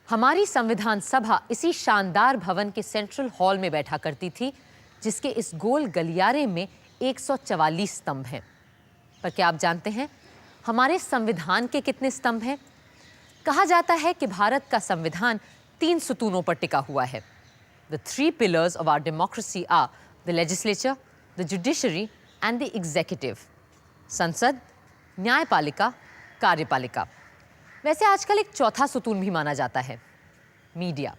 हमारी संविधान सभा इसी शानदार भवन के सेंट्रल हॉल में बैठा करती थी, जिसके इस गोल गलियारे में 144 स्तंभ हैं। पर क्या आप जानते हैं हमारे संविधान के कितने स्तंभ हैं? कहा जाता है कि भारत का संविधान 3 सुतूनों पर टिका हुआ है। The 3 pillars of our democracy are the legislature, the judiciary and the executive. संसद, न्यायपालिका, कार्यपालिका। वैसे आजकल एक चौथा सुतून भी माना जाता है, मीडिया।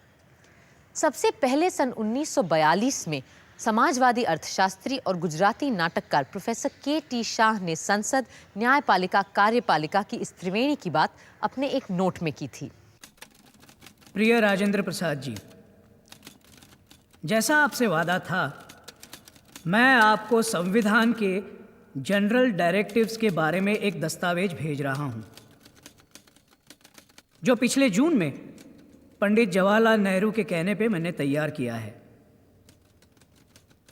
सबसे पहले सन 1942 में समाजवादी अर्थशास्त्री और गुजराती नाटककार प्रोफेसर के.टी. शाह ने संसद, न्यायपालिका, कार्यपालिका की इस त्रिवेणी की बात अपने एक नोट में की थी। प्रिय राजेंद्र प्रसाद जी, जैसा आपसे वादा था, मैं आपको संविधान के जनरल डायरेक्टिव्स के बारे में एक दस्तावेज भेज रहा हूं, जो पिछले जून में पंडित जवाहरलाल नेहरू के कहने पे मैंने तैयार किया है।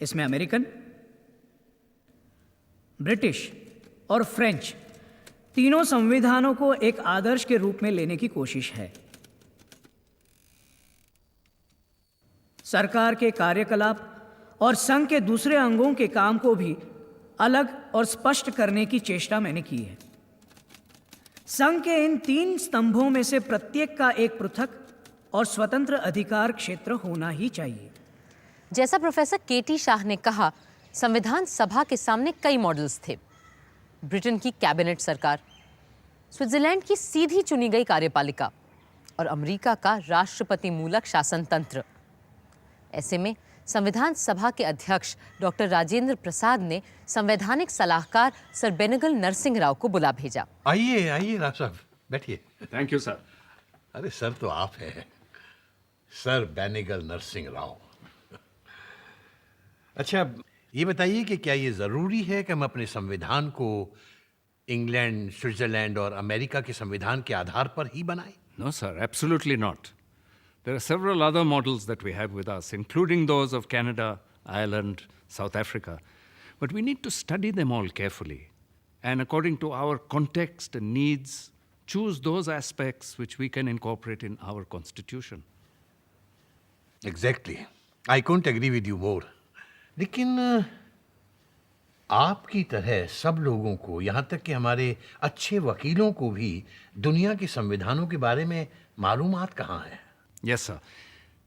इसमें अमेरिकन, ब्रिटिश और फ्रेंच तीनों संविधानों को एक आदर्श के रूप में लेने की कोशिश है। सरकार के कार्यकलाप और संघ के दूसरे अंगों के काम को भी अलग और स्पष्ट करने की चेष्टा मैंने की है। संघ के इन 3 स्तंभों में से प्रत्येक का एक पृथक और स्वतंत्र अधिकार क्षेत्र होना ही चाहिए। जैसा प्रोफेसर के.टी. शाह ने कहा, संविधान सभा के सामने कई मॉडल्स थे। ब्रिटेन की कैबिनेट सरकार, स्विट्जरलैंड की सीधी चुनी गई कार्यपालिका और अमेरिका का राष्ट्रपति मूलक शासन तंत्र। ऐसे में संविधान सभा के अध्यक्ष डॉक्टर राजेंद्र प्रसाद ने संवैधानिक सलाहकार सर बेनेगल नरसिंह राव को बुला भेजा। आइए आइए राव साहब, बैठिए। Thank you sir. अरे सर तो आप हैं, सर बेनेगल नरसिंह राव। अच्छा, ये बताइए कि क्या ये जरूरी है कि हम अपने संविधान को इंग्लैंड, स्विट्जरलैंड और अमेरिका के संविधान के आधार पर ही बनाएं? No, sir, absolutely not. There are several other models that we have with us, including those of Canada, Ireland, South Africa. But we need to study them all carefully and, according to our context and needs, choose those aspects which we can incorporate in our constitution. Exactly. I couldn't agree with you more. लेकिन आपकी तरह सब लोगों को, यहाँ तक कि हमारे अच्छे वकीलों को भी दुनिया के संविधानों के बारे में मालूमात कहाँ है? Yes, sir.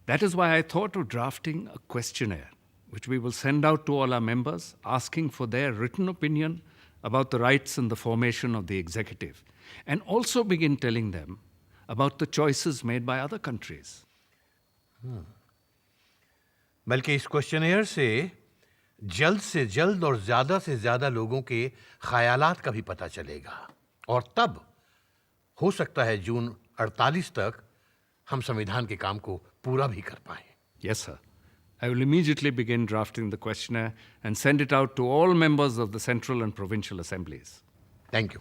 That is why I thought of drafting a questionnaire, which we will send out to all our members, asking for their written opinion about the rights and the formation of the executive, and also begin telling them about the choices made by other countries. बल्कि इस questionnaire से जल्द और ज़्यादा से ज़्यादा लोगों के ख्यालात का भी पता चलेगा, और तब हो सकता है जून 48 तक हम संविधान के काम को पूरा भी कर पाएं। Yes, sir. I will immediately begin drafting the questionnaire and send it out to all members of the central and provincial assemblies. Thank you.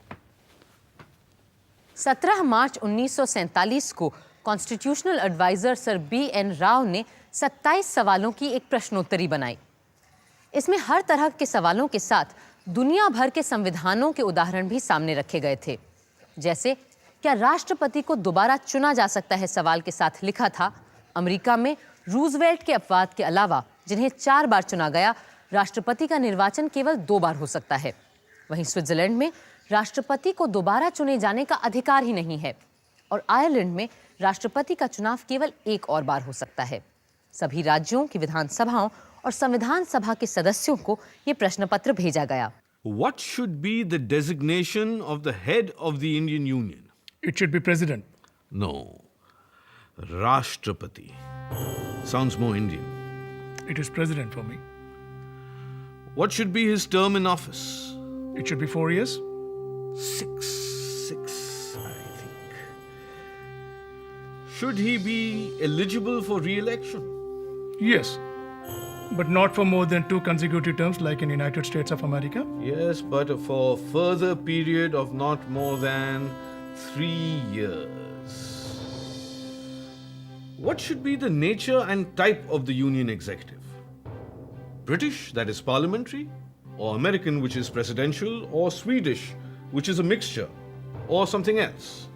17 March 1947 को constitutional adviser sir B N. Rao ने 27 सवालों की एक प्रश्नोत्तरी बनाई। इसमें हर तरह के सवालों के साथ दुनिया भर के संविधानों के उदाहरण भी सामने रखे गए थे। जैसे, क्या राष्ट्रपति को दोबारा चुना जा सकता है? सवाल के साथ लिखा था, अमेरिका में रूजवेल्ट के अपवाद के अलावा जिन्हें 4 बार चुना गया, राष्ट्रपति का निर्वाचन केवल 2 बार हो सकता है। वहीं स्विट्जरलैंड में राष्ट्रपति को दोबारा चुने जाने का अधिकार ही नहीं है, और आयरलैंड में राष्ट्रपति का चुनाव केवल 1 और बार हो सकता है। सभी राज्यों की विधानसभाओं और संविधान सभा के सदस्यों को ये प्रश्न पत्र भेजा गया। What should be the designation of the head of the Indian Union? It should be president. No. Rashtrapati. Sounds more Indian. It is president for me. What should be his term in office? It should be 4 years. 6, I think. Should he be eligible for re-election? Yes. But not for more than 2 consecutive terms like in United States of America. Yes, but for a further period of not more than 3 years. What should be the nature and type of the Union executive? British, that is parliamentary, or American, which is presidential, or Swedish, which is a mixture, or something else?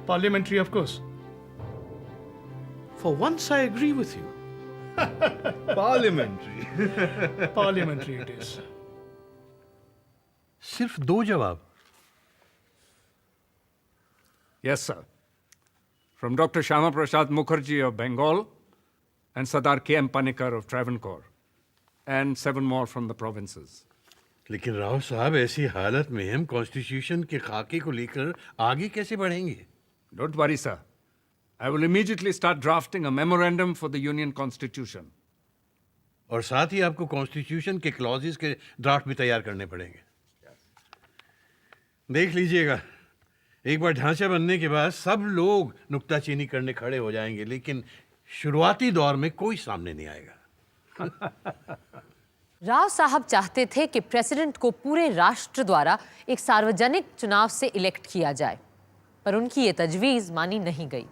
Parliamentary, of course. For once, I agree with you. Parliamentary. Parliamentary it is. सिर्फ 2 जवाब? Yes, sir. From Dr. Shyama Prasad Mukherjee of Bengal and Sardar K.M. Panikkar of Travancore, and 7 more from the provinces. लेकिन राव साहब, ऐसी हालत में हम constitution के खाके को लेकर आगे कैसे बढ़ेंगे? Don't worry, sir. I will immediately start drafting a memorandum for the Union Constitution. और साथ ही आपको कॉन्स्टिट्यूशन के क्लॉजेस के ड्राफ्ट भी तैयार करने पड़ेंगे। देख लीजिएगा, एक बार ढांचा बनने के बाद सब लोग नुक्ताचीनी करने खड़े हो जाएंगे, लेकिन शुरुआती दौर में कोई सामने नहीं आएगा। राव साहब चाहते थे कि प्रेसिडेंट को पूरे राष्ट्र द्वारा एक सार्वजनिक चुनाव से इलेक्ट किया जाए, पर उनकी ये तजवीज़ मानी नहीं गई।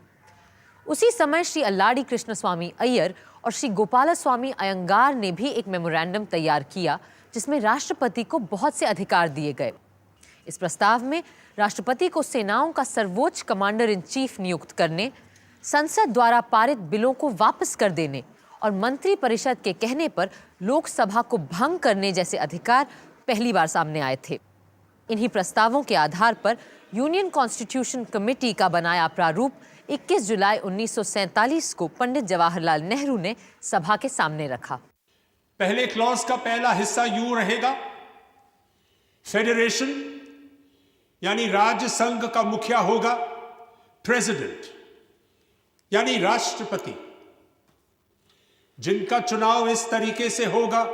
उसी समय श्री अल्लाडी कृष्णस्वामी अय्यर और श्री गोपालस्वामी अयंगार ने भी एक मेमोरेंडम तैयार किया, जिसमें राष्ट्रपति को बहुत से अधिकार दिए गए। इस प्रस्ताव में राष्ट्रपति को सेनाओं का सर्वोच्च कमांडर इन चीफ नियुक्त करने, संसद द्वारा पारित बिलों को वापस कर देने और मंत्री परिषद के कहने पर लोकसभा को भंग करने जैसे अधिकार पहली बार सामने आए थे। इन्हीं प्रस्तावों के आधार पर यूनियन कॉन्स्टिट्यूशन कमेटी का बनाया प्रारूप 21 जुलाई 1947 को पंडित जवाहरलाल नेहरू ने सभा के सामने रखा। पहले क्लॉज का पहला हिस्सा यूं रहेगा, फेडरेशन यानी राज्य संघ का मुखिया होगा प्रेसिडेंट यानी राष्ट्रपति, जिनका चुनाव इस तरीके से होगा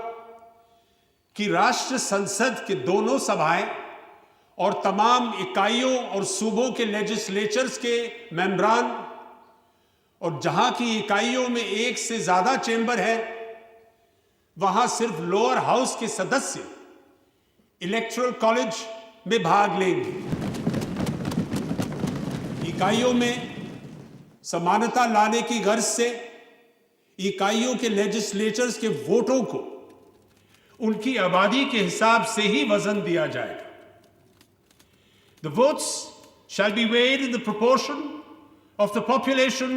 कि राष्ट्र संसद के दोनों सभाएं और तमाम इकाइयों और सूबों के लेजिस्लेचर्स के मेंबरान, और जहां की इकाइयों में एक से ज्यादा चेंबर है, वहां सिर्फ लोअर हाउस के सदस्य इलेक्टोरल कॉलेज में भाग लेंगे। इकाइयों में समानता लाने की गर्ज से इकाइयों के लेजिस्लेचर्स के वोटों को उनकी आबादी के हिसाब से ही वजन दिया जाएगा। The votes shall be weighed in the proportion of the population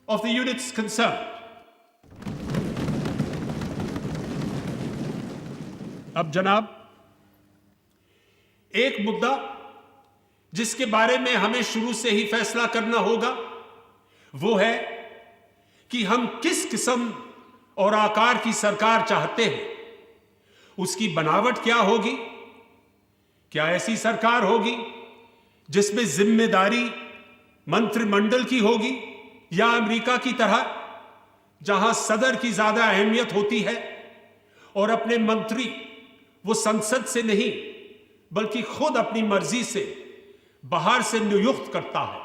of the units concerned. अब जनाब, एक मुद्दा जिसके बारे में हमें शुरू से ही फैसला करना होगा, वो है कि हम किस किस्म और आकार की सरकार चाहते हैं। उसकी बनावट क्या होगी? क्या ऐसी सरकार होगी जिसमें जिम्मेदारी मंत्रिमंडल की होगी, या अमेरिका की तरह जहां सदर की ज्यादा अहमियत होती है और अपने मंत्री वो संसद से नहीं बल्कि खुद अपनी मर्जी से बाहर से नियुक्त करता है?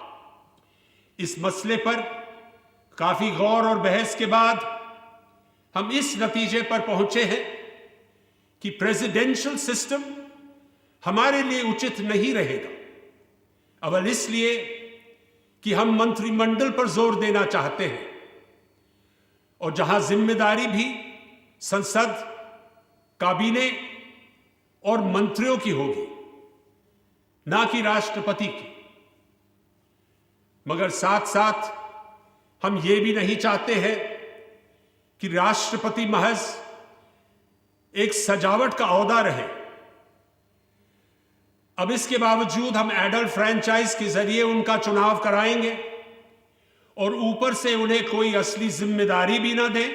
इस मसले पर काफी गौर और बहस के बाद हम इस नतीजे पर पहुंचे हैं कि प्रेसिडेंशियल सिस्टम हमारे लिए उचित नहीं रहेगा। अव्वल इसलिए कि हम मंत्रिमंडल पर जोर देना चाहते हैं, और जहां जिम्मेदारी भी संसद, काबीने और मंत्रियों की होगी, ना कि राष्ट्रपति की। मगर साथ साथ हम ये भी नहीं चाहते हैं कि राष्ट्रपति महज एक सजावट का ओहदा रहे। अब इसके बावजूद हम एडल्ट फ्रेंचाइज के जरिए उनका चुनाव कराएंगे और ऊपर से उन्हें कोई असली जिम्मेदारी भी ना दें,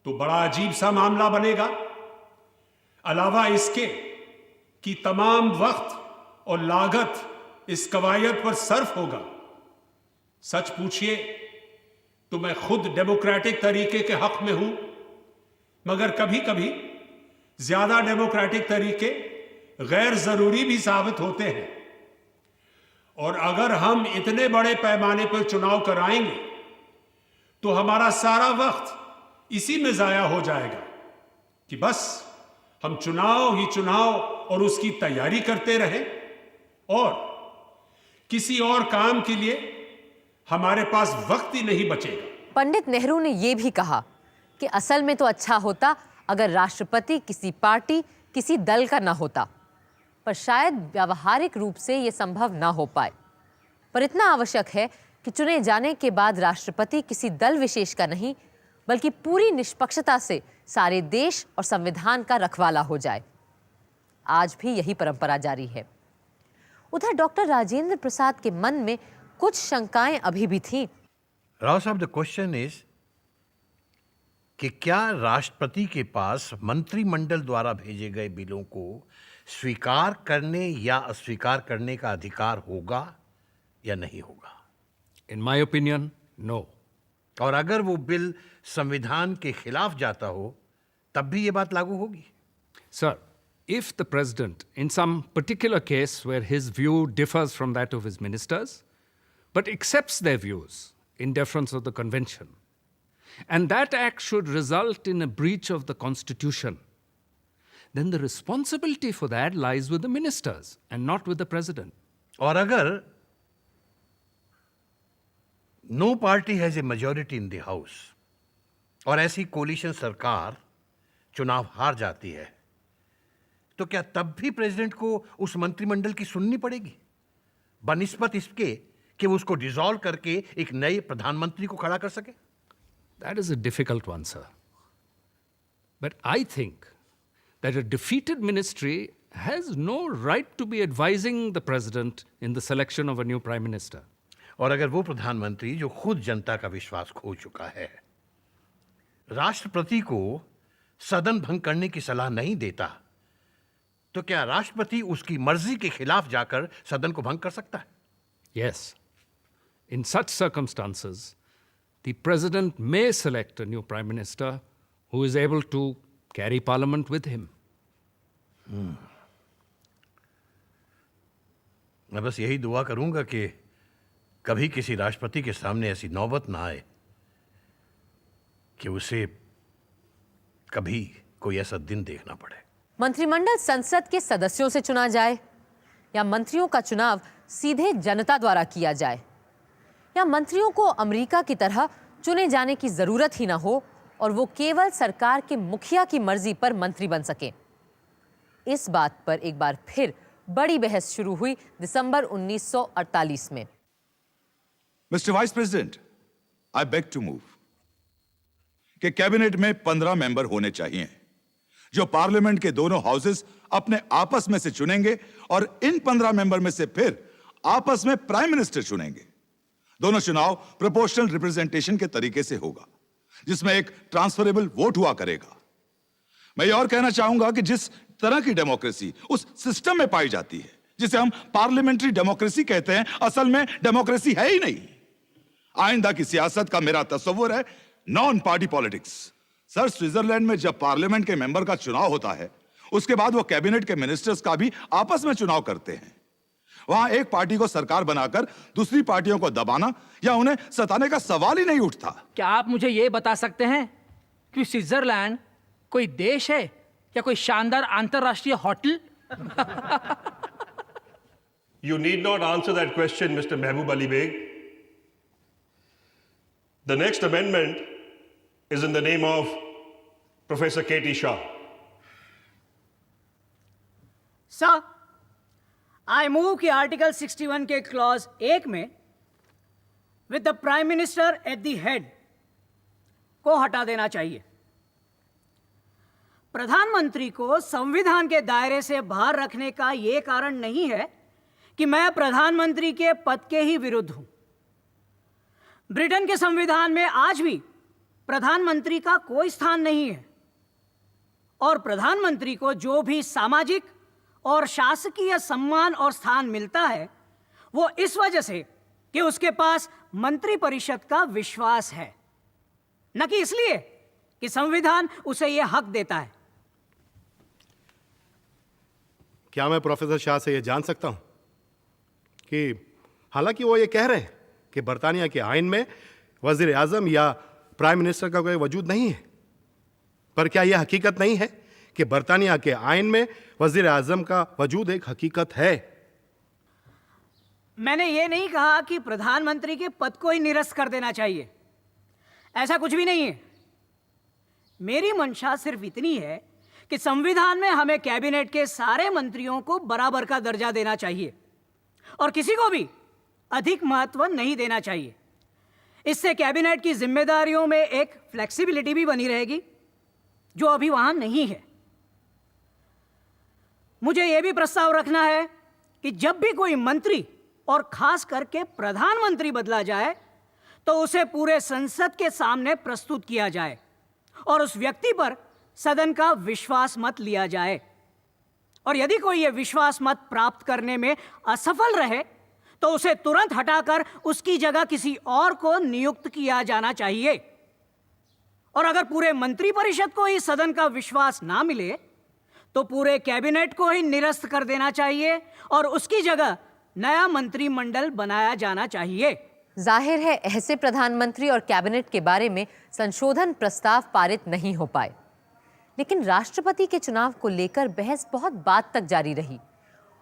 तो बड़ा अजीब सा मामला बनेगा। अलावा इसके कि तमाम वक्त और लागत इस कवायद पर सर्फ होगा। सच पूछिए तो मैं खुद डेमोक्रेटिक तरीके के हक में हूं, मगर कभी कभी ज्यादा डेमोक्रेटिक तरीके गैर जरूरी भी साबित होते हैं। और अगर हम इतने बड़े पैमाने पर चुनाव कराएंगे तो हमारा सारा वक्त इसी में जाया हो जाएगा कि बस हम चुनाव ही चुनाव और उसकी तैयारी करते रहें, और किसी और काम के लिए हमारे पास वक्त ही नहीं बचेगा। पंडित नेहरू ने यह भी कहा कि असल में तो अच्छा होता अगर राष्ट्रपति किसी पार्टी, किसी दल का ना होता, पर शायद व्यावहारिक रूप से यह संभव ना हो पाए। पर इतना आवश्यक है कि चुने जाने के बाद राष्ट्रपति किसी दल विशेष का नहीं बल्कि पूरी निष्पक्षता से सारे देश और संविधान का रखवाला हो जाए। आज भी यही परंपरा जारी है। उधर डॉक्टर राजेंद्र प्रसाद के मन में कुछ शंकाएं अभी भी थीं। राव साहब, द क्वेश्चन इज कि क्या राष्ट्रपति के पास मंत्रिमंडल द्वारा भेजे गए बिलों को स्वीकार करने या अस्वीकार करने का अधिकार होगा या नहीं होगा? In my opinion, no. और अगर वो बिल संविधान के खिलाफ जाता हो तब भी ये बात लागू होगी? Sir, if the president, in some particular case where his view differs from that of his ministers, but accepts their views in deference of the convention, and that act should result in a breach of the constitution, then the responsibility for that lies with the ministers and not with the president. और अगर no party has a majority in the house और ऐसी collision सरकार चुनाव हार जाती है, तो क्या तब भी प्रेसिडेंट को उस मंत्रिमंडल की सुननी पड़ेगी बनिस्बत इसके कि वो उसको डिसॉल्व करके एक नए प्रधानमंत्री को खड़ा कर सके? That is a difficult one, sir. But I think that a defeated ministry has no right to be advising the president in the selection of a new prime minister. और अगर वो प्रधानमंत्री जो खुद जनता का विश्वास खो चुका है राष्ट्रपति को सदन भंग करने की सलाह नहीं देता, तो क्या राष्ट्रपति उसकी मर्जी के खिलाफ जाकर सदन को भंग कर सकता है? Yes. In such circumstances, the president may select a new prime minister who is able to carry parliament with him. मैं बस यही दुआ करूंगा कि कभी किसी राष्ट्रपति के सामने ऐसी नौबत ना आए कि उसे कभी कोई ऐसा दिन देखना पड़े। मंत्रिमंडल संसद के सदस्यों से चुना जाए या मंत्रियों का चुनाव सीधे जनता द्वारा किया जाए या मंत्रियों को अमेरिका की तरह चुने जाने की जरूरत ही ना हो और वो केवल सरकार के मुखिया की मर्जी पर मंत्री बन सके। इस बात पर एक बार फिर बड़ी बहस शुरू हुई दिसंबर 1948 में। Mr. Vice President, I beg to move कि कैबिनेट में 15 मेंबर होने चाहिए जो पार्लियामेंट के दोनों हाउसेस अपने आपस में से चुनेंगे और इन 15 मेंबर में से फिर आपस में प्राइम मिनिस्टर चुनेंगे। दोनों चुनाव प्रोपोर्शनल रिप्रेजेंटेशन के तरीके से होगा जिसमें एक ट्रांसफरेबल वोट हुआ करेगा। मैं ये और कहना चाहूंगा कि जिस तरह की डेमोक्रेसी उस सिस्टम में पाई जाती है जिसे हम पार्लियामेंट्री डेमोक्रेसी कहते हैं, असल में डेमोक्रेसी है ही नहीं। आइंदा की सियासत का मेरा तस्वुर है non party politics. Sir, Switzerland में जब पार्लियामेंट के मेंबर का चुनाव होता है उसके बाद वो कैबिनेट के मिनिस्टर्स का भी आपस में चुनाव करते हैं। वहां एक पार्टी को सरकार बनाकर दूसरी पार्टियों को दबाना या उन्हें सताने का सवाल ही नहीं उठता। क्या आप मुझे ये बता सकते हैं कि स्विट्जरलैंड कोई देश है या कोई शानदार अंतरराष्ट्रीय hotel? You need not answer that question, Mr. Mehboob Ali Beg. The next amendment is in the name of Professor K.T. Shah. Sir, I move कि आर्टिकल 61 के क्लॉज 1 में with the prime minister at the head को हटा देना चाहिए। प्रधानमंत्री को संविधान के दायरे से बाहर रखने का यह कारण नहीं है कि मैं प्रधानमंत्री के पद के ही विरुद्ध हूं। ब्रिटेन के संविधान में आज भी प्रधानमंत्री का कोई स्थान नहीं है और प्रधानमंत्री को जो भी सामाजिक और शासकीय सम्मान और स्थान मिलता है वो इस वजह से कि उसके पास मंत्रिपरिषद का विश्वास है, न कि इसलिए कि संविधान उसे यह हक देता है। क्या मैं प्रोफेसर शाह से यह जान सकता हूं कि हालांकि वो ये कह रहे हैं कि बरतानिया के आइन में वजीर आजम या प्राइम मिनिस्टर का कोई वजूद नहीं है, पर क्या यह हकीकत नहीं है कि बरतानिया के आइन में वजीर आजम का वजूद एक हकीकत है? मैंने ये नहीं कहा कि प्रधानमंत्री के पद को ही निरस्त कर देना चाहिए, ऐसा कुछ भी नहीं है। मेरी मंशा सिर्फ इतनी है कि संविधान में हमें कैबिनेट के सारे मंत्रियों को बराबर का दर्जा देना चाहिए और किसी को भी अधिक महत्व नहीं देना चाहिए। इससे कैबिनेट की जिम्मेदारियों में एक फ्लेक्सिबिलिटी भी बनी रहेगी, जो अभी वहां नहीं है। मुझे यह भी प्रस्ताव रखना है कि जब भी कोई मंत्री और खास करके प्रधानमंत्री बदला जाए तो उसे पूरे संसद के सामने प्रस्तुत किया जाए और उस व्यक्ति पर सदन का विश्वास मत लिया जाए। और यदि कोई यह विश्वास मत प्राप्त करने में असफल रहे तो उसे तुरंत हटाकर उसकी जगह किसी और को नियुक्त किया जाना चाहिए। और अगर पूरे मंत्रिपरिषद को ही सदन का विश्वास ना मिले तो पूरे कैबिनेट को ही निरस्त कर देना चाहिए और उसकी जगह नया मंत्रिमंडल बनाया जाना चाहिए। जाहिर है ऐसे प्रधानमंत्री और कैबिनेट के बारे में संशोधन प्रस्ताव पारित नहीं हो पाए, लेकिन राष्ट्रपति के चुनाव को लेकर बहस बहुत बाद तक जारी रही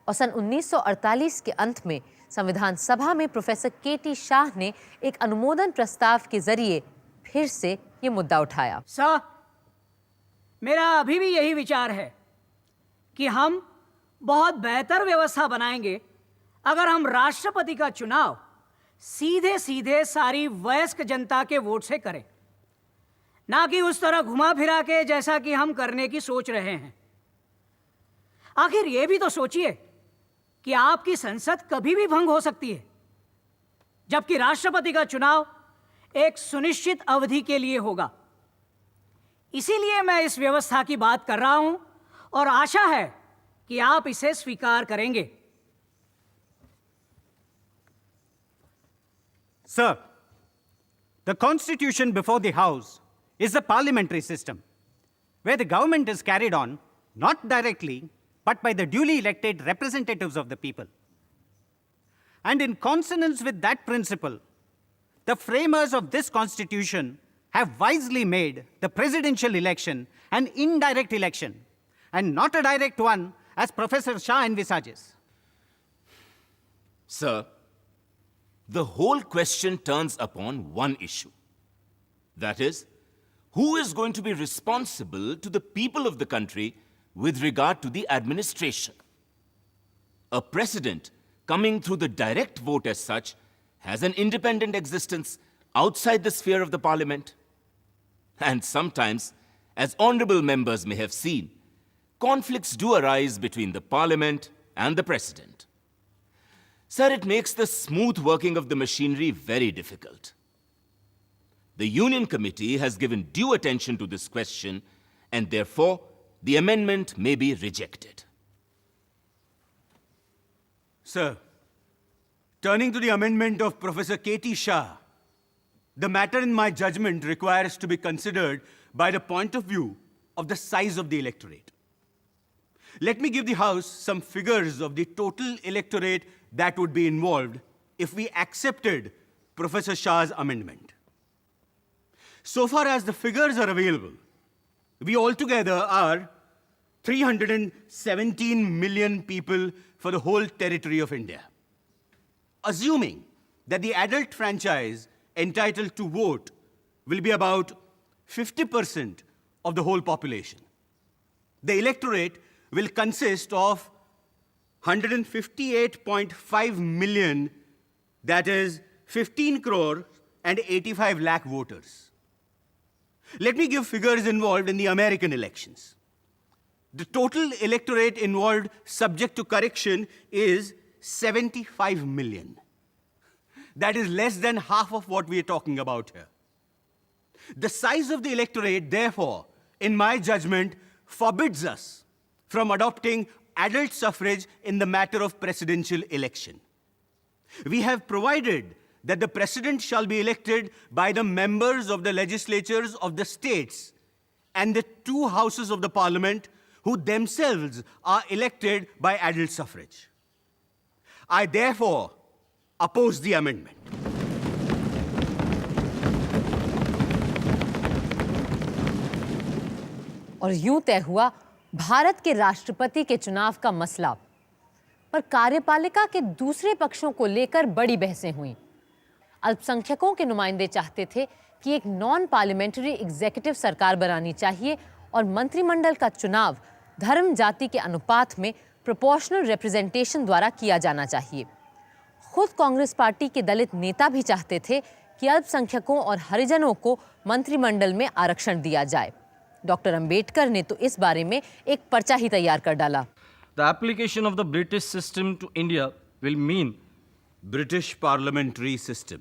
और सन 1948 के अंत में संविधान सभा में प्रोफेसर केटी शाह ने एक अनुमोदन प्रस्ताव के जरिए फिर से ये मुद्दा उठाया। सर, मेरा अभी भी यही विचार है कि हम बहुत बेहतर व्यवस्था बनाएंगे अगर हम राष्ट्रपति का चुनाव सीधे सीधे सारी वयस्क जनता के वोट से करें, ना कि उस तरह घुमा फिरा के जैसा कि हम करने की सोच रहे हैं। आखिर यह भी तो सोचिए कि आपकी संसद कभी भी भंग हो सकती है, जबकि राष्ट्रपति का चुनाव एक सुनिश्चित अवधि के लिए होगा। इसीलिए मैं इस व्यवस्था की बात कर रहा हूं और आशा है कि आप इसे स्वीकार करेंगे। Sir, the constitution before the House is a parliamentary system where the government is carried on not directly but by the duly elected representatives of the people. And in consonance with that principle, the framers of this constitution have wisely made the presidential election an indirect election and not a direct one as Professor Shah envisages. Sir, the whole question turns upon one issue. That is, who is going to be responsible to the people of the country with regard to the administration? A president coming through the direct vote as such has an independent existence outside the sphere of the parliament. And sometimes, as honorable members may have seen, conflicts do arise between the parliament and the president. Sir, it makes the smooth working of the machinery very difficult. The Union Committee has given due attention to this question, and therefore, the amendment may be rejected. Sir, turning to the amendment of Professor K.T. Shah, the matter in my judgment requires to be considered by the point of view of the size of the electorate. Let me give the House some figures of the total electorate that would be involved if we accepted Professor Shah's amendment. So far as the figures are available, we altogether are 317 million people for the whole territory of India. Assuming that the adult franchise entitled to vote will be about 50% of the whole population, the electorate will consist of 158.5 million, that is 15 crore and 85 lakh voters. Let me give figures involved in the American elections. The total electorate involved subject to correction is 75 million. That is less than half of what we are talking about here. The size of the electorate, therefore, in my judgment, forbids us from adopting adult suffrage in the matter of presidential election. We have provided that the president shall be elected by the members of the legislatures of the states and the two houses of the parliament who themselves are elected by adult suffrage. I therefore oppose the amendment. और यूं तय हुआ भारत के राष्ट्रपति के चुनाव का मसला। पर कार्यपालिका के दूसरे पक्षों को लेकर बड़ी बहसें हुईं। अल्पसंख्यकों के नुमाइंदे चाहते थे कि एक नॉन पार्लियामेंट्री एग्जीक्यूटिव सरकार बनानी चाहिए और मंत्रिमंडल का चुनाव धर्म जाति के अनुपात में प्रोपोर्शनल रिप्रेजेंटेशन द्वारा किया जाना चाहिए। खुद कांग्रेस पार्टी के दलित नेता भी चाहते थे कि अल्पसंख्यकों और हरिजनों को मंत्रिमंडल में आरक्षण दिया जाए। डॉक्टर अंबेडकर ने तो इस बारे में एक पर्चा ही तैयार कर डाला। The application of the British system to India will mean British parliamentary system.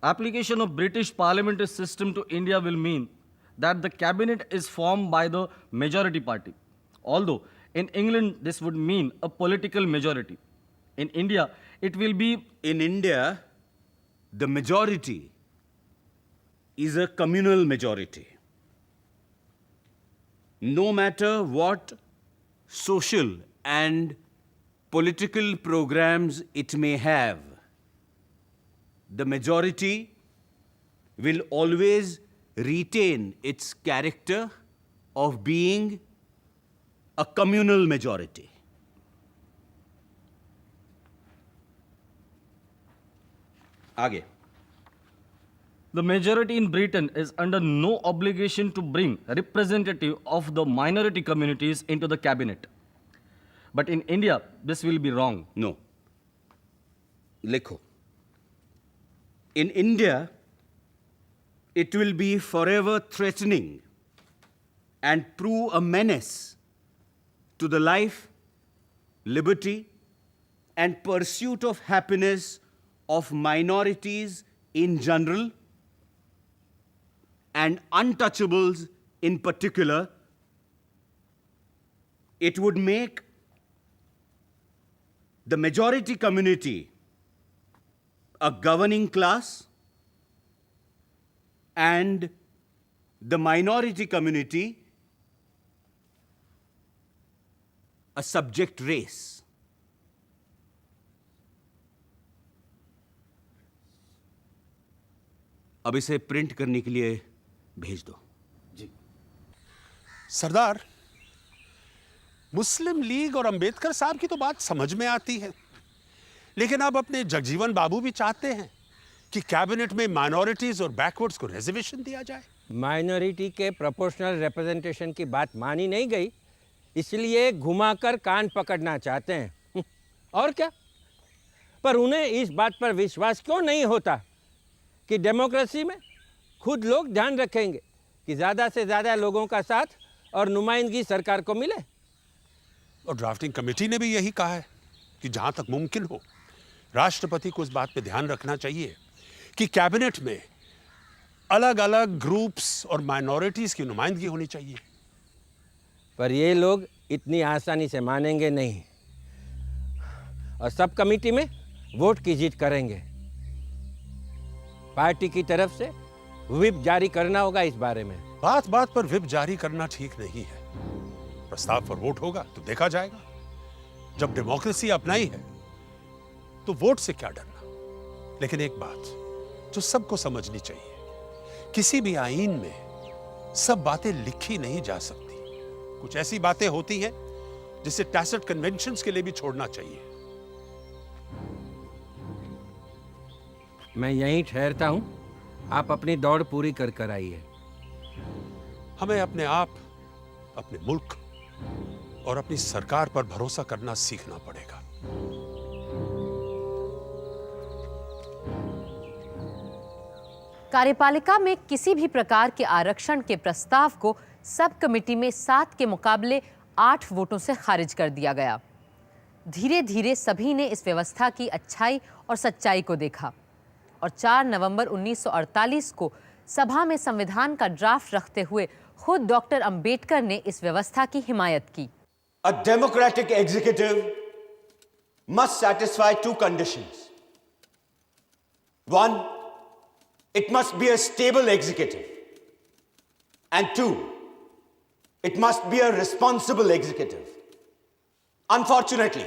Application of British parliamentary system to India will mean that the cabinet is formed by the majority party. Although in England this would mean a political majority. In India it will be... In India, the majority is a communal majority. No matter what social and political programs it may have, the majority will always retain its character of being a communal majority. Aage. The majority in Britain is under no obligation to bring a representative of the minority communities into the cabinet. But in India, this will be wrong. No. Likho. In India, it will be forever threatening and prove a menace to the life, liberty, and pursuit of happiness of minorities in general and untouchables in particular. It would make the majority community a governing class and the minority community a subject race. अब इसे print करने के लिए भेज दो। जी सरदार, मुस्लिम league और अंबेडकर साहब की तो बात समझ में आती है, लेकिन अब अपने जगजीवन बाबू भी चाहते हैं कि कैबिनेट में माइनॉरिटीज और बैकवर्ड्स को रिजर्वेशन दिया जाए। माइनॉरिटी के प्रोपोर्शनल रिप्रेजेंटेशन की बात मानी नहीं गई, इसलिए घुमाकर कान पकड़ना चाहते हैं। और क्या? पर उन्हें इस बात पर विश्वास क्यों नहीं होता कि डेमोक्रेसी में खुद लोग ध्यान रखेंगे कि ज़्यादा से ज़्यादा लोगों का साथ और नुमाइंदगी सरकार को मिले। और ड्राफ्टिंग कमेटी ने भी यही कहा है कि जहां तक मुमकिन हो राष्ट्रपति को इस बात पे ध्यान रखना चाहिए कि कैबिनेट में अलग अलग ग्रुप्स और माइनॉरिटीज की नुमाइंदगी होनी चाहिए। पर ये लोग इतनी आसानी से मानेंगे नहीं और सब कमेटी में वोट की जीत करेंगे। पार्टी की तरफ से व्हिप जारी करना होगा इस बारे में। बात बात पर व्हिप जारी करना ठीक नहीं है। प्रस्ताव पर वोट होगा तो देखा जाएगा। जब डेमोक्रेसी अपनाई है तो वोट से क्या डरना। लेकिन एक बात जो सबको समझनी चाहिए, किसी भी आईन में सब बातें लिखी नहीं जा सकती। कुछ ऐसी बातें होती हैं जिसे टैसिट कन्वेंशंस के लिए भी छोड़ना चाहिए। मैं यहीं ठहरता हूं, आप अपनी दौड़ पूरी कर आइए। हमें अपने आप, अपने मुल्क और अपनी सरकार पर भरोसा करना सीखना पड़ेगा। कार्यपालिका में किसी भी प्रकार के आरक्षण के प्रस्ताव को सब कमेटी में 7 के मुकाबले 8 वोटों से खारिज कर दिया गया। धीरे धीरे सभी ने इस व्यवस्था की अच्छाई और सच्चाई को देखा और 4 नवंबर 1948 को सभा में संविधान का ड्राफ्ट रखते हुए खुद डॉक्टर अंबेडकर ने इस व्यवस्था की हिमायत की। A democratic executive must satisfy 2 conditions. 1, it must be a stable executive. And 2, it must be a responsible executive. Unfortunately,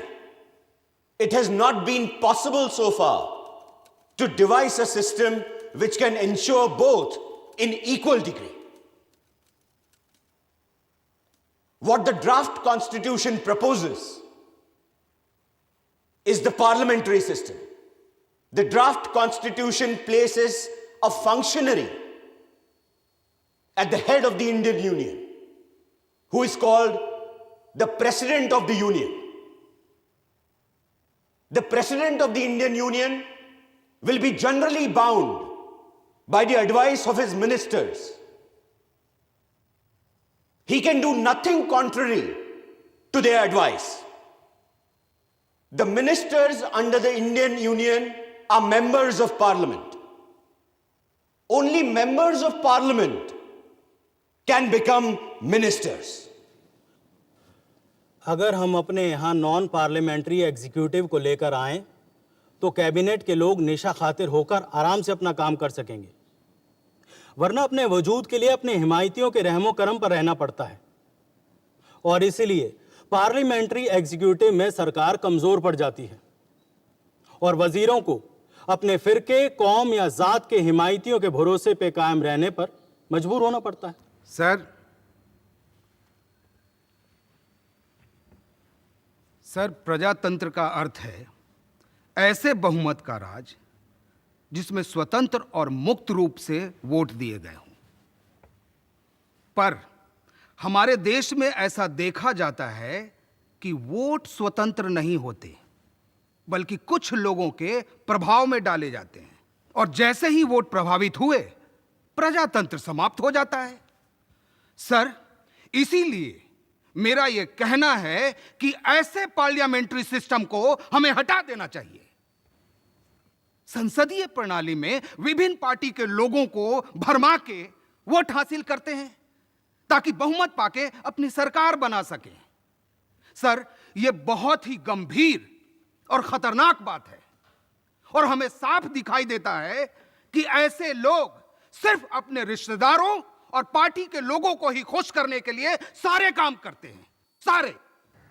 it has not been possible so far to devise a system which can ensure both in equal degree. What the draft constitution proposes is the parliamentary system. The draft constitution places a functionary at the head of the Indian Union who is called the President of the Union. The President of the Indian Union will be generally bound by the advice of his ministers. He can do nothing contrary to their advice. The ministers under the Indian Union are members of Parliament. Only members of Parliament can become ministers. अगर हम अपने यहाँ non parliamentary executive को लेकर आएं तो cabinet के लोग नेशा खातिर होकर आराम से अपना काम कर सकेंगे, वरना अपने वजूद के लिए अपने हिमायतियों के रहमो करम पर रहना पड़ता है। और इसीलिए पार्लियामेंट्री एग्जीक्यूटिव में सरकार कमजोर पड़ जाती है और वजीरों को अपने फिरके, कौम या जात के हिमायतियों के भरोसे पे कायम रहने पर मजबूर होना पड़ता है। सर, प्रजातंत्र का अर्थ है ऐसे बहुमत का राज जिसमें स्वतंत्र और मुक्त रूप से वोट दिए गए हों। पर हमारे देश में ऐसा देखा जाता है कि वोट स्वतंत्र नहीं होते, बल्कि कुछ लोगों के प्रभाव में डाले जाते हैं, और जैसे ही वोट प्रभावित हुए प्रजातंत्र समाप्त हो जाता है। सर, इसीलिए मेरा यह कहना है कि ऐसे पार्लियामेंट्री सिस्टम को हमें हटा देना चाहिए। संसदीय प्रणाली में विभिन्न पार्टी के लोगों को भरमा के वोट हासिल करते हैं ताकि बहुमत पाके अपनी सरकार बना सके। सर, यह बहुत ही गंभीर और खतरनाक बात है और हमें साफ दिखाई देता है कि ऐसे लोग सिर्फ अपने रिश्तेदारों और पार्टी के लोगों को ही खुश करने के लिए सारे काम करते हैं, सारे।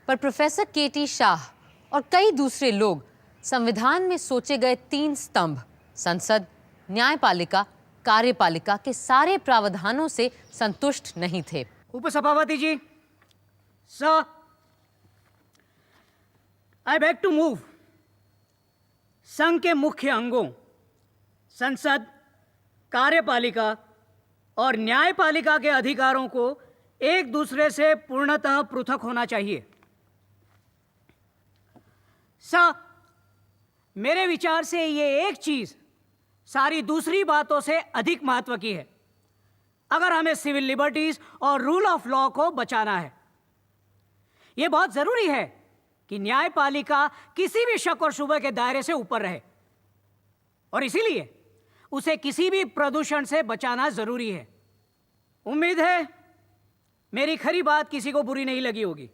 पर प्रोफेसर केटी शाह और कई दूसरे लोग संविधान में सोचे गए 3 स्तंभ, संसद, न्यायपालिका, कार्यपालिका के सारे प्रावधानों से संतुष्ट नहीं थे। उपसभापति जी, sir, I beg to move संघ के मुख्य अंगों संसद, कार्यपालिका और न्यायपालिका के अधिकारों को एक दूसरे से पूर्णतः पृथक होना चाहिए। सर, मेरे विचार से ये एक चीज सारी दूसरी बातों से अधिक महत्व की है अगर हमें सिविल लिबर्टीज और रूल ऑफ लॉ को बचाना है। यह बहुत जरूरी है कि न्यायपालिका किसी भी शक और शुबे के दायरे से ऊपर रहे और इसीलिए उसे किसी भी प्रदूषण से बचाना जरूरी है। उम्मीद है मेरी खरी बात किसी को बुरी नहीं लगी होगी।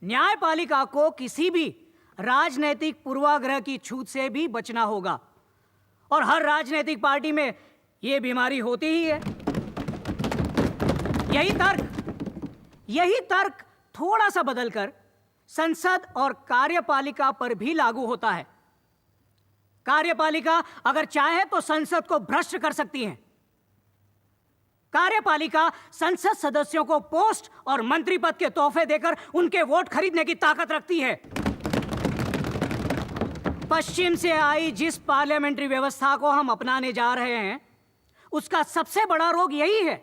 न्यायपालिका को किसी भी राजनीतिक पूर्वाग्रह की छूत से भी बचना होगा और हर राजनीतिक पार्टी में यह बीमारी होती ही है। यही तर्क थोड़ा सा बदलकर संसद और कार्यपालिका पर भी लागू होता है। कार्यपालिका अगर चाहे तो संसद को भ्रष्ट कर सकती है। कार्यपालिका संसद सदस्यों को पोस्ट और मंत्री पद के तोहफे देकर उनके वोट खरीदने की ताकत रखती है। पश्चिम से आई जिस पार्लियामेंट्री व्यवस्था को हम अपनाने जा रहे हैं उसका सबसे बड़ा रोग यही है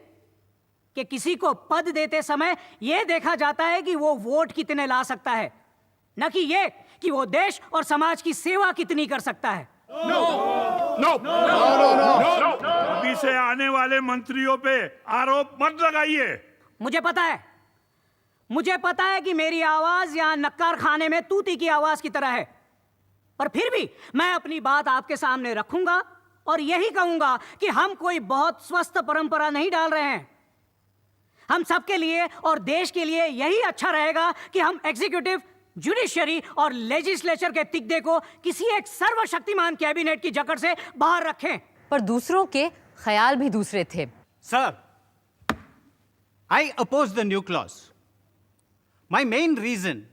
कि किसी को पद देते समय यह देखा जाता है कि वो वोट कितने ला सकता है, न कि यह कि वो देश और समाज की सेवा कितनी कर सकता है। अभी से आने वाले मंत्रियों पे आरोप मत लगाइए। मुझे पता है कि मेरी आवाज यहां नक्कार खाने में तूती की आवाज की तरह है, पर फिर भी मैं अपनी बात आपके सामने रखूंगा और यही कहूंगा कि हम कोई बहुत स्वस्थ परंपरा नहीं डाल रहे हैं। हम सबके लिए और देश के लिए यही अच्छा रहेगा कि हम एग्जीक्यूटिव, जुडिशरी और लेजिस्लेचर के तिगदे को किसी एक सर्वशक्तिमान कैबिनेट की जकड़ से बाहर रखें। पर दूसरों के ख्याल भी दूसरे थे। Sir, I oppose the new clause. My main reason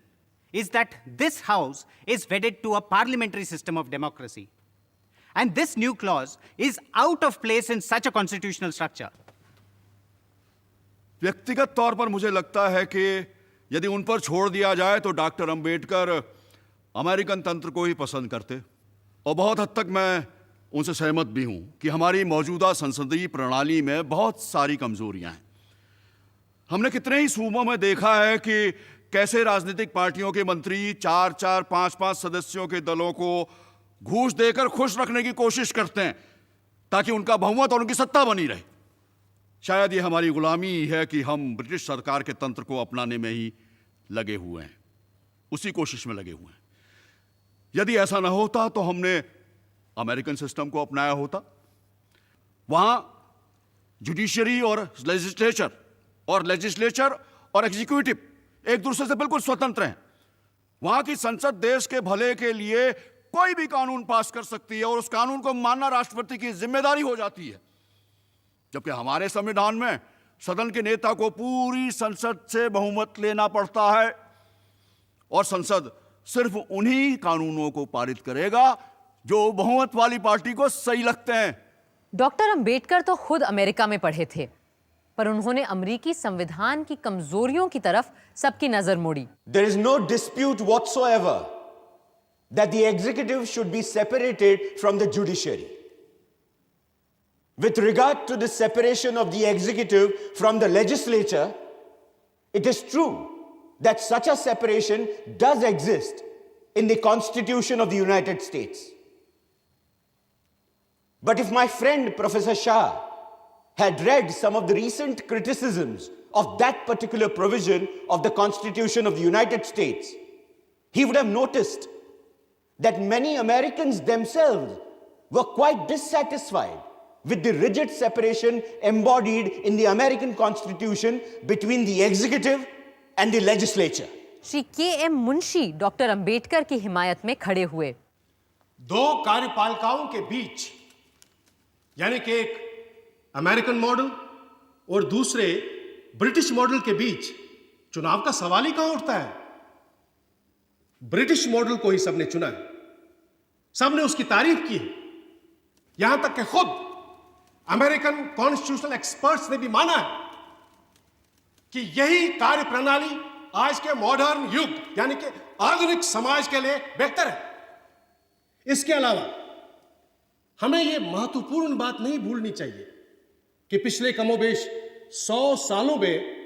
is that this House is wedded to a parliamentary system of democracy. And this new clause is out of place in such a constitutional structure. व्यक्तिगत तौर पर मुझे लगता है कि यदि उन पर छोड़ दिया जाए तो डॉक्टर अंबेडकर अमेरिकन तंत्र को ही पसंद करते, और बहुत हद तक मैं उनसे सहमत भी हूं कि हमारी मौजूदा संसदीय प्रणाली में बहुत सारी कमजोरियां हैं। हमने कितने ही सूबों में देखा है कि कैसे राजनीतिक पार्टियों के मंत्री 4-4, 5-5 सदस्यों के दलों को घूस देकर खुश रखने की कोशिश करते हैं ताकि उनका बहुमत और उनकी सत्ता बनी रहे। शायद ये हमारी गुलामी है कि हम ब्रिटिश सरकार के तंत्र को अपनाने में ही लगे हुए हैं, उसी कोशिश में लगे हुए हैं। यदि ऐसा ना होता तो हमने अमेरिकन सिस्टम को अपनाया होता। वहां जुडिशरी और लेजिस्लेचर और एग्जीक्यूटिव एक दूसरे से बिल्कुल स्वतंत्र हैं। वहां की संसद देश के भले के लिए कोई भी कानून पास कर सकती है और उस कानून को मानना राष्ट्रपति की जिम्मेदारी हो जाती है, जबकि हमारे संविधान में सदन के नेता को पूरी संसद से बहुमत लेना पड़ता है और संसद सिर्फ उन्हीं कानूनों को पारित करेगा जो बहुमत वाली पार्टी को सही लगते हैं। डॉक्टर अंबेडकर तो खुद अमेरिका में पढ़े थे, पर उन्होंने अमेरिकी संविधान की कमजोरियों की तरफ सबकी नजर मोड़ी। There is no dispute whatsoever that the executive should be separated from the judiciary. With regard to the separation of the executive from the legislature, it is true that such a separation does exist in the Constitution of the United States. But if my friend Professor Shah had read some of the recent criticisms of that particular provision of the Constitution of the United States, he would have noticed that many Americans themselves were quite dissatisfied with the rigid separation embodied in the American Constitution between the executive and the legislature. Shri KM. Munshi doctor Ambedkar की हिमायत में खड़े हुए। दो कार्यपालिकाओं के बीच, यानी कि एक American model और दूसरे ब्रिटिश मॉडल के बीच चुनाव का सवाल ही कहां उठता है। ब्रिटिश मॉडल को ही सबने चुना है, सबने उसकी तारीफ की है, यहां तक कि खुद अमेरिकन कॉन्स्टिट्यूशनल एक्सपर्ट्स ने भी माना है कि यही कार्य प्रणाली आज के मॉडर्न युग यानी कि आधुनिक समाज के लिए बेहतर है। इसके अलावा हमें यह महत्वपूर्ण बात नहीं भूलनी चाहिए कि पिछले कमोबेश 100 सालों में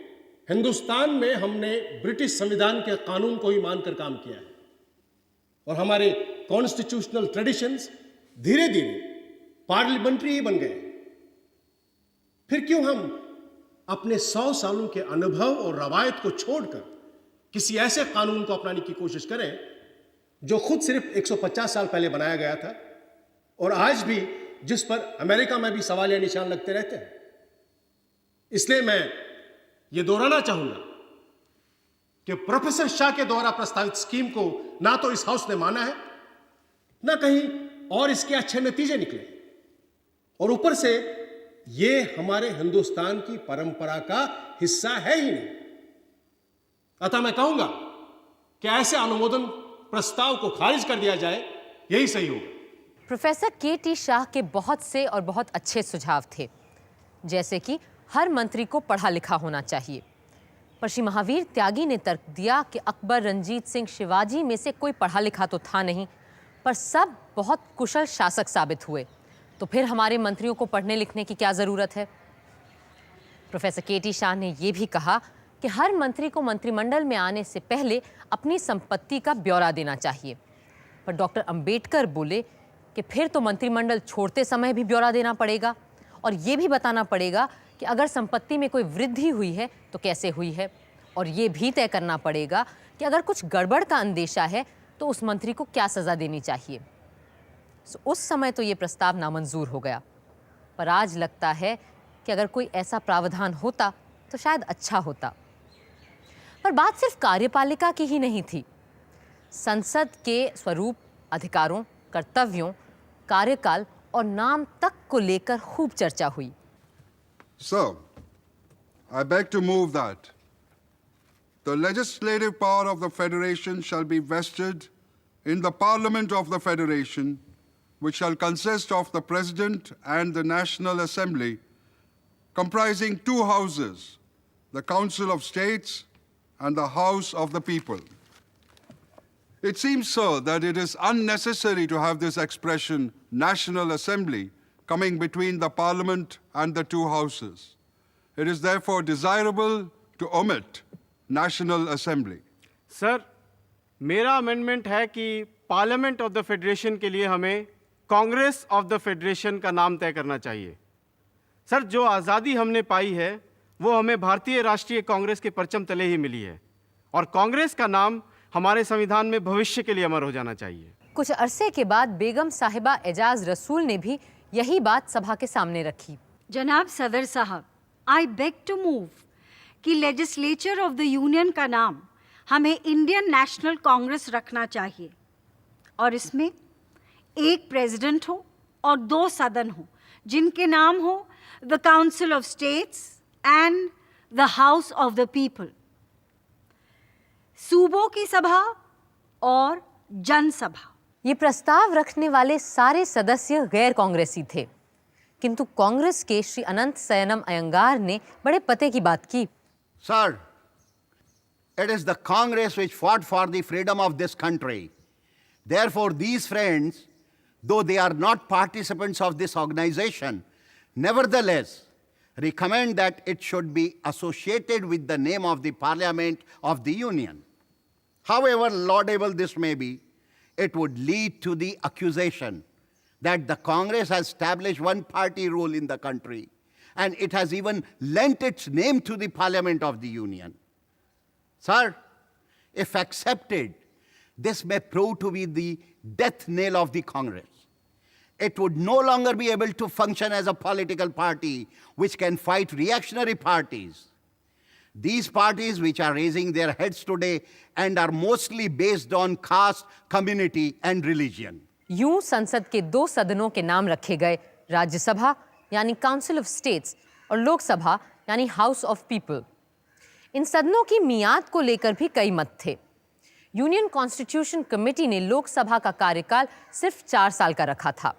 हिंदुस्तान में हमने ब्रिटिश संविधान के कानून को ही मानकर काम किया है और हमारे कॉन्स्टिट्यूशनल ट्रेडिशंस धीरे धीरे पार्लियामेंट्री ही बन गए। फिर क्यों हम अपने 100 सालों के अनुभव और रवायत को छोड़कर किसी ऐसे कानून को अपनाने की कोशिश करें जो खुद सिर्फ 150 साल पहले बनाया गया था और आज भी जिस पर अमेरिका में भी सवालिया निशान लगते रहते हैं। इसलिए मैं ये दोहराना चाहूंगा कि प्रोफेसर शाह के द्वारा प्रस्तावित स्कीम को ना तो इस हाउस ने माना है, ना कहीं और इसके अच्छे नतीजे निकले और ऊपर से ये हमारे हिंदुस्तान की परंपरा का हिस्सा है ही नहीं। अतः मैं कहूंगा कि ऐसे अनुमोदन प्रस्ताव को खारिज कर दिया जाए, यही सही होगा। Professor K.T.. शाह के बहुत से और बहुत अच्छे सुझाव थे, जैसे कि हर मंत्री को पढ़ा लिखा होना चाहिए। पर श्री महावीर त्यागी ने तर्क दिया कि अकबर, रंजीत सिंह, शिवाजी में से कोई पढ़ा लिखा तो था नहीं, पर सब बहुत कुशल शासक साबित हुए, तो फिर हमारे मंत्रियों को पढ़ने लिखने की क्या ज़रूरत है। Professor K.T.. शाह ने यह भी कहा कि हर मंत्री को मंत्रिमंडल में आने से पहले अपनी संपत्ति का ब्यौरा देना चाहिए। पर डॉक्टर अंबेडकर बोले कि फिर तो मंत्रिमंडल छोड़ते समय भी ब्यौरा देना पड़ेगा और ये भी बताना पड़ेगा कि अगर संपत्ति में कोई वृद्धि हुई है तो कैसे हुई है, और ये भी तय करना पड़ेगा कि अगर कुछ गड़बड़ का अंदेशा है तो उस मंत्री को क्या सज़ा देनी चाहिए। उस समय तो ये प्रस्ताव नामंजूर हो गया, पर आज लगता है कि अगर कोई ऐसा प्रावधान होता तो शायद अच्छा होता। पर बात सिर्फ कार्यपालिका की ही नहीं थी। संसद के स्वरूप, अधिकारों, कर्तव्यों, कार्यकाल और नाम तक को लेकर खूब चर्चा हुई। So, I beg to move that the legislative power of the Federation shall be vested in the Parliament of the Federation, which shall consist of the President and the National Assembly, comprising two houses, the Council of States and the House of the People. It seems, sir, that it is unnecessary to have this expression, National Assembly, coming between the Parliament and the two houses. It is therefore desirable to omit National Assembly. Sir, मेरा amendment है कि parliament of the federation के लिए हमें Congress of the federation का नाम तय करना चाहिए। सर, जो आज़ादी हमने पाई है वो हमें भारतीय राष्ट्रीय कांग्रेस के परचम तले ही मिली है और कांग्रेस का नाम हमारे संविधान में भविष्य के लिए अमर हो जाना चाहिए। कुछ अरसे के बाद बेगम साहिबा एजाज रसूल ने भी यही बात सभा के सामने रखी। जनाब सदर साहब, आई बेग टू मूव कि लेजिस्लेचर ऑफ द यूनियन का नाम हमें इंडियन नेशनल कांग्रेस रखना चाहिए और इसमें एक प्रेसिडेंट हो और 2 सदन हो जिनके नाम हो the council of states and the house of the people. सूबों की सभा और जनसभा। ये प्रस्ताव रखने वाले सारे सदस्य गैर कांग्रेसी थे, किंतु कांग्रेस के श्री अनंत सयनम अयंगार ने बड़े पते की बात की। Sir, it is the Congress which fought for the freedom of this country. Therefore, these friends, though they are not participants of this organization, nevertheless recommend that it should be associated with the name of the Parliament of the Union. However laudable this may be, it would lead to the accusation that the Congress has established one-party rule in the country, and it has even lent its name to the Parliament of the Union. Sir, if accepted, this may prove to be the death knell of the Congress. It would no longer be able to function as a political party which can fight reactionary parties. These parties which are raising their heads today and are mostly based on caste, community and religion. यूं संसद के 2 सदनों के नाम रखे गए, राज्यसभा यानी council of states और लोकसभा यानी हाउस ऑफ पीपल। इन सदनों की मियाद को लेकर भी कई मत थे। यूनियन कॉन्स्टिट्यूशन कमेटी ने लोकसभा का कार्यकाल सिर्फ 4 साल का रखा था,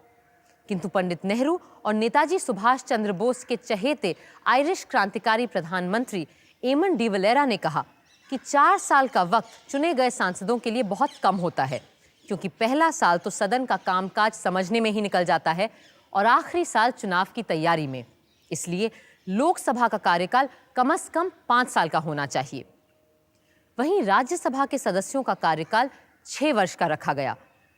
किंतु पंडित नेहरू और नेताजी सुभाष चंद्र बोस के चहेते आयरिश क्रांतिकारी प्रधानमंत्री एमन डिवलेरा ने कहा कि 4 साल का वक्त चुने गए सांसदों के लिए बहुत कम होता है, क्योंकि पहला साल तो सदन का कामकाज समझने में ही निकल जाता है और आखिरी साल चुनाव की तैयारी में। इसलिए लोकसभा का कार्यकाल कम से कम 5 साल का होना चाहिए। वहीं राज्यसभा के सदस्यों का कार्यकाल 6 वर्ष का रखा गया,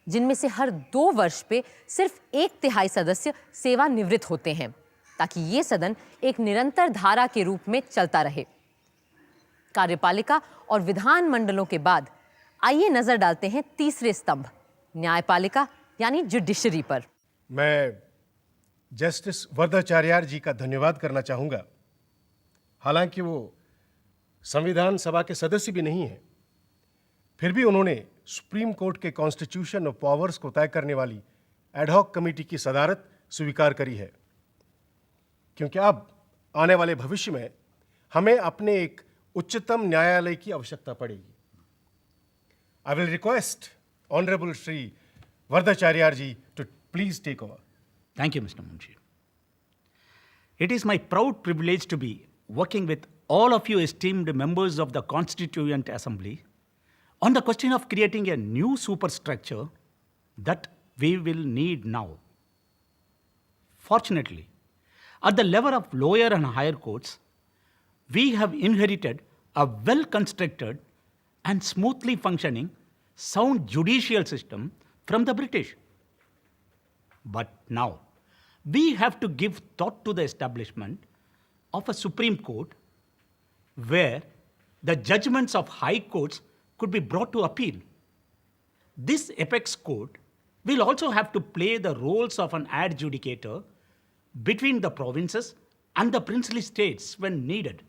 जिनमें से हर 2 वर्ष पे सिर्फ 1/3 सदस्य सेवानिवृत्त होते हैं, ताकि ये सदन एक निरंतर धारा के रूप में चलता रहे। कार्यपालिका और विधान मंडलों के बाद आइए नजर डालते हैं तीसरे स्तंभ, न्यायपालिका यानी जुडिशरी पर। मैं जस्टिस वरदाचार्य जी का धन्यवाद करना चाहूँगा। हालांकि वो संविधान सभा के सदस्य भी नहीं हैं, फिर भी उन्होंने सुप्रीम कोर्ट के कॉन्स्टिट्यूशन ऑफ पावर्स को तय करने वाली एडहॉक कमेटी की सदारत स्वीकार करी है, क्योंकि अब आने वाले भविष्य में हमें अपने एक उच्चतम न्यायालय की आवश्यकता पड़ेगी। I will request Honorable Shri Vardacharya ji to please take over. Thank you, Mr. Munshi. It is my proud privilege to be working with all of you esteemed members of the Constituent Assembly on the question of creating a new superstructure that we will need now. Fortunately, at the level of lower and higher courts, we have inherited a well-constructed and smoothly functioning sound judicial system from the British. But now, we have to give thought to the establishment of a Supreme Court where the judgments of high courts could be brought to appeal. This apex court will also have to play the roles of an adjudicator between the provinces and the princely states when needed.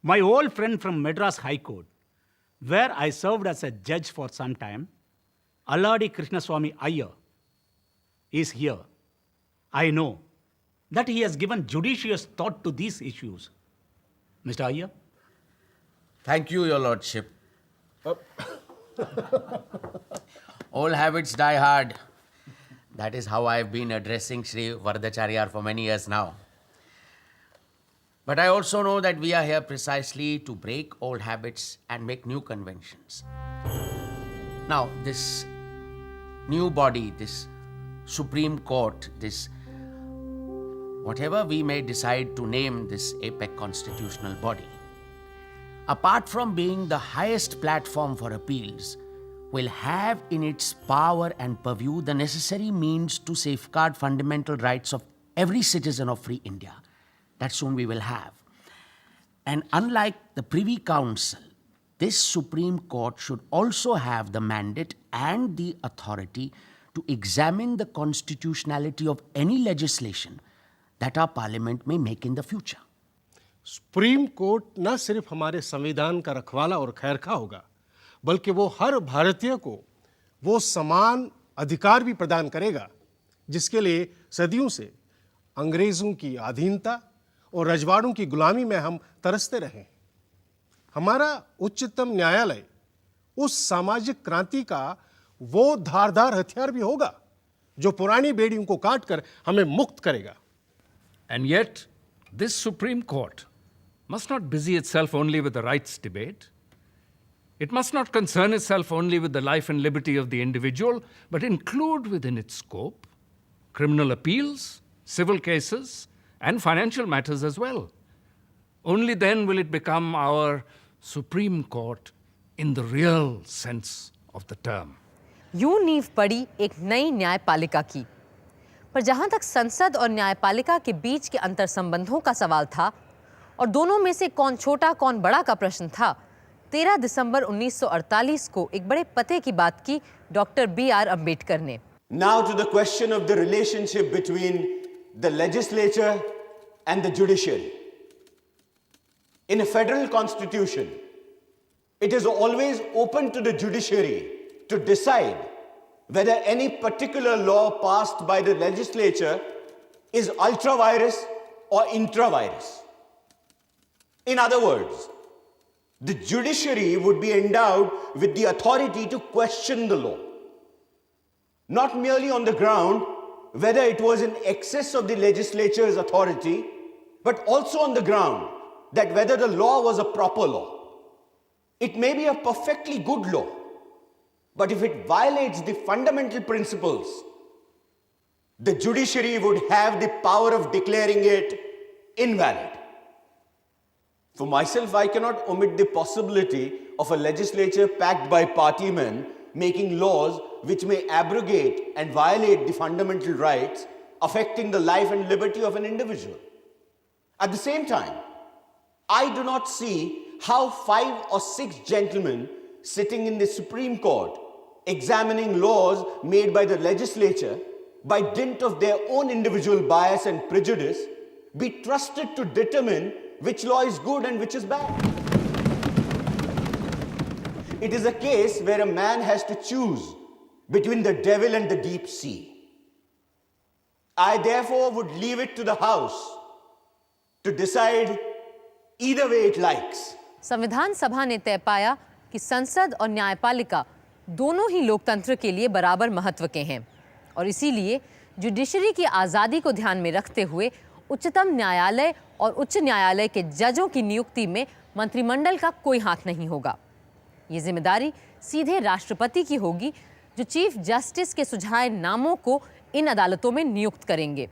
My old friend from Madras High Court, where I served as a judge for some time, Alladi Krishnaswamy Iyer, is here. I know that he has given judicious thought to these issues. Mr. Iyer? Thank you, Your Lordship. Old habits die hard. That is how I have been addressing Sri Vardacharya for many years now. But I also know that we are here precisely to break old habits and make new conventions. Now, this new body, this Supreme Court, this whatever we may decide to name this APEC constitutional body, apart from being the highest platform for appeals, will have in its power and purview the necessary means to safeguard fundamental rights of every citizen of free India. That soon we will have. And unlike the Privy Council, this Supreme Court should also have the mandate and the authority to examine the constitutionality of any legislation that our parliament may make in the future. Supreme court न सिर्फ हमारे संविधान का रखवाला और खैरखा होगा, बल्कि वो हर भारतीय को वो समान अधिकार भी प्रदान करेगा जिसके लिए सदियों से अंग्रेजों की अधीनता और रजवाड़ों की गुलामी में हम तरसते रहे। हमारा उच्चतम न्यायालय उस सामाजिक क्रांति का वो धारदार हथियार भी होगा जो पुरानी बेड़ियों को काटकर हमें मुक्त करेगा। And yet, this Supreme Court must not busy itself only with the rights debate. It must not concern itself only with the life and liberty of the individual, but include within its scope criminal appeals, civil cases, and financial matters as well. Only then will it become our Supreme Court in the real sense of the term. यूं नींव पड़ी एक नई न्यायपालिका की, पर जहां तक संसद और न्यायपालिका के बीच के अंतर संबंधों का सवाल था और दोनों में से कौन छोटा कौन बड़ा का प्रश्न था, 13 दिसंबर 1948 को एक बड़े पते की बात की डॉक्टर B.R. अम्बेडकर ने। Now to the question of the relationship between the legislature and the judiciary. In a federal constitution, it is always open to the judiciary to decide whether any particular law passed by the legislature is ultra-virus or intra-virus. In other words, the judiciary would be endowed with the authority to question the law, not merely on the ground whether it was in excess of the legislature's authority, but also on the ground that whether the law was a proper law. It may be a perfectly good law, but if it violates the fundamental principles, the judiciary would have the power of declaring it invalid. For myself, I cannot omit the possibility of a legislature packed by partymen making laws which may abrogate and violate the fundamental rights affecting the life and liberty of an individual. At the same time, I do not see how 5 or 6 gentlemen sitting in the Supreme Court examining laws made by the legislature by dint of their own individual bias and prejudice be trusted to determine which law is good and which is bad. It is a case where a man has to choose between the devil and the deep sea. I therefore would leave it to the House to decide either way it likes. संविधान सभा ने तय पाया कि संसद और न्यायपालिका दोनों ही लोकतंत्र के लिए बराबर महत्व के हैं और इसीलिए जुडिशरी की आज़ादी को ध्यान में रखते हुए उच्चतम न्यायालय और उच्च न्यायालय के जजों की नियुक्ति में मंत्रिमंडल का कोई हाथ नहीं होगा। ये जिम्मेदारी सीधे राष्ट्रपति की होगी, जो चीफ जस्टिस के सुझाए नामों को इन अदालतों में नियुक्त करेंगे।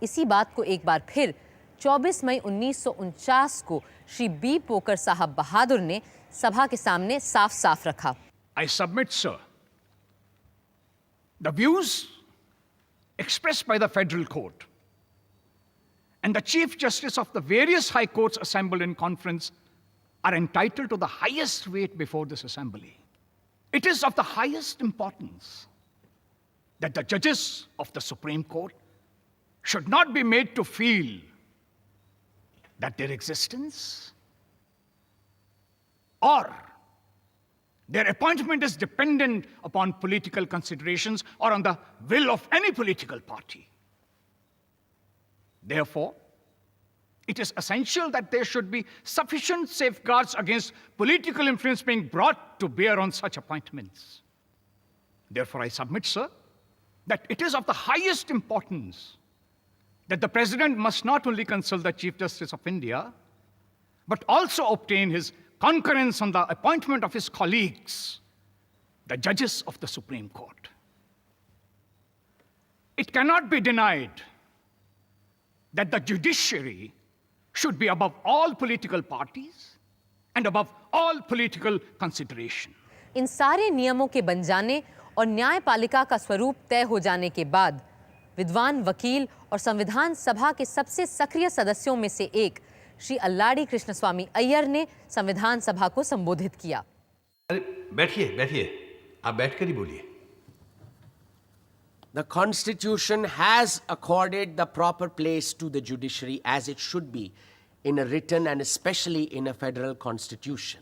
इसी बात को एक बार फिर 24 मई 1949 को श्री बी पोकर साहब बहादुर ने सभा के सामने साफ-साफ रखा। I submit, sir, the views expressed by the Federal Court and the Chief Justice of the various high courts assembled in conference are entitled to the highest weight before this assembly. It is of the highest importance that the judges of the Supreme Court should not be made to feel that their existence or their appointment is dependent upon political considerations or on the will of any political party. Therefore, it is essential that there should be sufficient safeguards against political influence being brought to bear on such appointments. Therefore, I submit, sir, that it is of the highest importance that the President must not only consult the Chief Justice of India, but also obtain his concurrence on the appointment of his colleagues, the judges of the Supreme Court. It cannot be denied that the judiciary should be above all political parties and above all political consideration. इन सारे नियमों के बन जाने और न्यायपालिका का स्वरूप तय हो जाने के बाद विद्वान वकील और संविधान सभा के सबसे सक्रिय सदस्यों में से एक श्री अल्लाडी कृष्णस्वामी अय्यर ने संविधान सभा को संबोधित किया। अरे बैठिए बैठिए, आप बैठकर ही बोलिए। The Constitution has accorded the proper place to the judiciary as it should be in a written and especially in a federal constitution.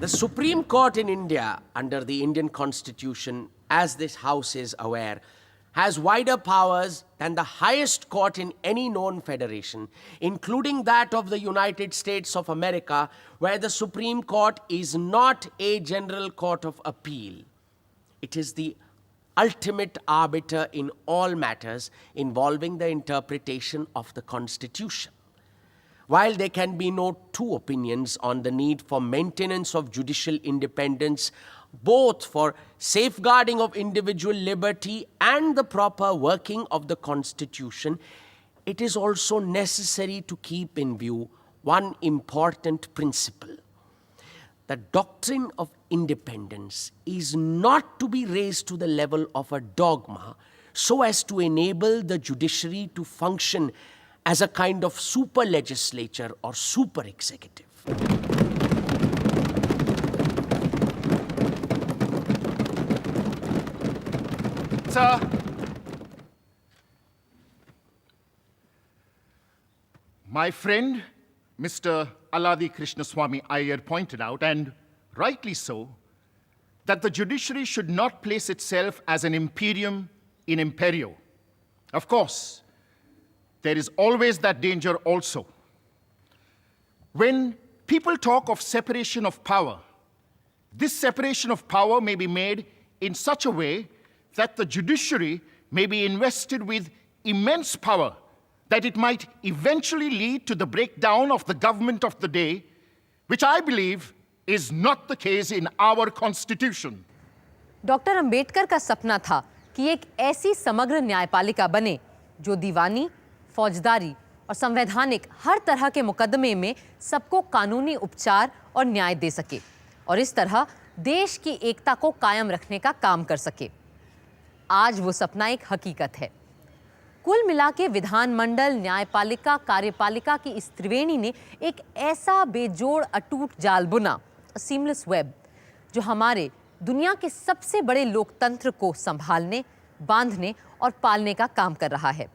The Supreme Court in India, under the Indian Constitution, as this House is aware, has wider powers than the highest court in any known federation, including that of the United States of America, where the Supreme Court is not a general court of appeal. It is the ultimate arbiter in all matters involving the interpretation of the Constitution. While there can be no two opinions on the need for maintenance of judicial independence, both for safeguarding of individual liberty and the proper working of the Constitution, it is also necessary to keep in view one important principle. The doctrine of independence is not to be raised to the level of a dogma so as to enable the judiciary to function as a kind of super legislature or super executive. Sir, my friend, Mr. Aladi Krishnaswamy Iyer pointed out, and rightly so, that the judiciary should not place itself as an imperium in imperio. Of course, there is always that danger also. When people talk of separation of power, this separation of power may be made in such a way that the judiciary may be invested with immense power, that it might eventually lead to the breakdown of the government of the day, which I believe is not the case in our constitution. Doctor Ambedkar का सपना था कि एक ऐसी समग्र न्यायपालिका बने जो दीवानी, फौजदारी और संवैधानिक हर तरह के मुकदमे में सबको कानूनी उपचार और न्याय दे सके और इस तरह देश की एकता को कायम रखने का काम कर सके। आज वो सपना एक हकीकत है। कुल मिला के विधानमंडल, न्यायपालिका, कार्यपालिका की इस त्रिवेणी ने एक ऐसा बेजोड़ अटूट जाल बुना, सीमलेस वेब, जो हमारे दुनिया के सबसे बड़े लोकतंत्र को संभालने, बांधने और पालने का काम कर रहा है।